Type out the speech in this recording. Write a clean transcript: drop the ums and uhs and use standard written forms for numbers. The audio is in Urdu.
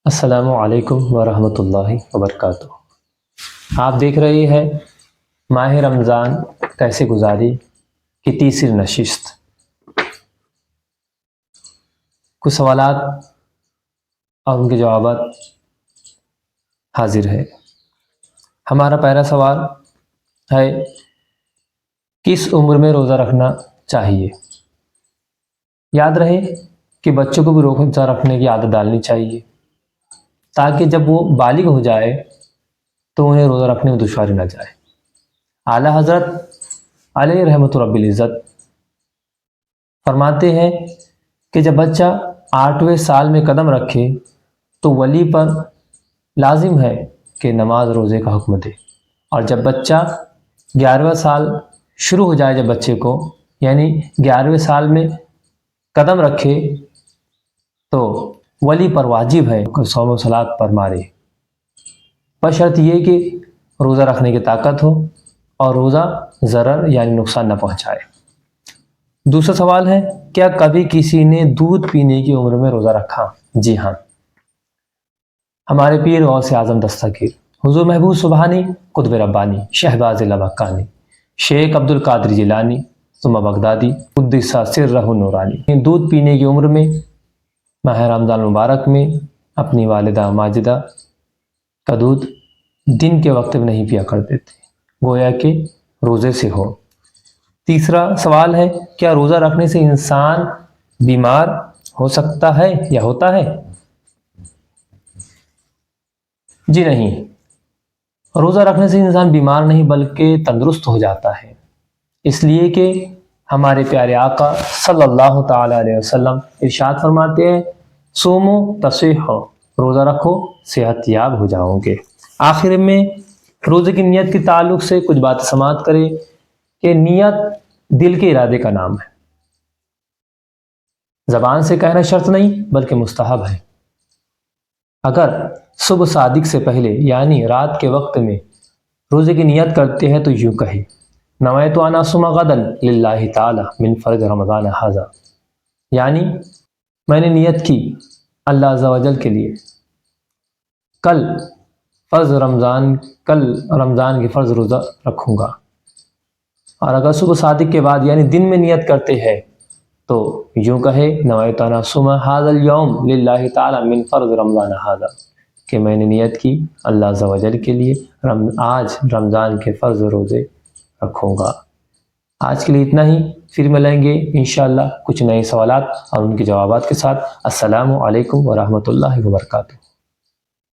السلام علیکم ورحمۃ اللہ وبرکاتہ۔ آپ دیکھ رہے ہیں ماہ رمضان کیسے گزاری کی تیسری نشست۔ کچھ سوالات اور ان کے جوابات حاضر ہے۔ ہمارا پہلا سوال ہے، کس عمر میں روزہ رکھنا چاہیے؟ یاد رہے کہ بچوں کو بھی روزہ رکھنے کی عادت ڈالنی چاہیے تاکہ جب وہ بالغ ہو جائے تو انہیں روزہ رکھنے میں دشواری نہ جائے۔ اعلیٰ حضرت علیہ رحمت رب العزت فرماتے ہیں کہ جب بچہ 8ویں سال میں قدم رکھے تو ولی پر لازم ہے کہ نماز روزے کا حکم دے، اور جب بچہ 11واں سال شروع ہو جائے، جب بچے کو یعنی 11ویں سال میں قدم رکھے تو ولی پر واجب ہے کہ صوم و صلات پر مارے، بشرط یہ کہ روزہ رکھنے کی طاقت ہو اور روزہ ضرر یعنی نقصان نہ پہنچائے۔ دوسرا سوال ہے، کیا کبھی کسی نے دودھ پینے کی عمر میں روزہ رکھا؟ جی ہاں، ہمارے پیر غوث اعظم دستگیر حضور محبوب سبحانی قطب ربانی شہباز لبکانی شیخ عبد القادر جیلانی ثم بغدادی قدس سرہ النورانی دودھ پینے کی عمر میں ماہ رمضان مبارک میں اپنی والدہ ماجدہ کا دودھ دن کے وقت میں نہیں پیا کرتے تھے، گویا کہ روزے سے ہو۔ تیسرا سوال ہے، کیا روزہ رکھنے سے انسان بیمار ہو سکتا ہے یا ہوتا ہے؟ جی نہیں، روزہ رکھنے سے انسان بیمار نہیں بلکہ تندرست ہو جاتا ہے، اس لیے کہ ہمارے پیارے آقا صلی اللہ تعالی علیہ وسلم ارشاد فرماتے ہیں، صومو تصحوا، روزہ رکھو صحت یاب ہو جاؤ گے۔ آخر میں روزے کی نیت کے تعلق سے کچھ بات سماعت کریں کہ نیت دل کے ارادے کا نام ہے، زبان سے کہنا شرط نہیں بلکہ مستحب ہے۔ اگر صبح صادق سے پہلے یعنی رات کے وقت میں روزے کی نیت کرتے ہیں تو یوں کہے، نویت ان اصوم غدا للہ تعالی من فرض رمضان ھذا، یعنی میں نے نیت کی اللہ عز و جل کے لیے کل رمضان کی فرض روزہ رکھوں گا۔ اور اگر صبح صادق کے بعد یعنی دن میں نیت کرتے ہیں تو یوں کہے، نویت ان اصوم ھذا اليوم للہ تعالی من فرض رمضان ھذا، کہ میں نے نیت کی اللہ عز و جل کے لیے آج رمضان کے فرض روزے رکھوں گا۔ آج کے لیے اتنا ہی، پھر ملیں گے انشاءاللہ کچھ نئے سوالات اور ان کے جوابات کے ساتھ۔ السلام علیکم ورحمۃ اللہ وبرکاتہ۔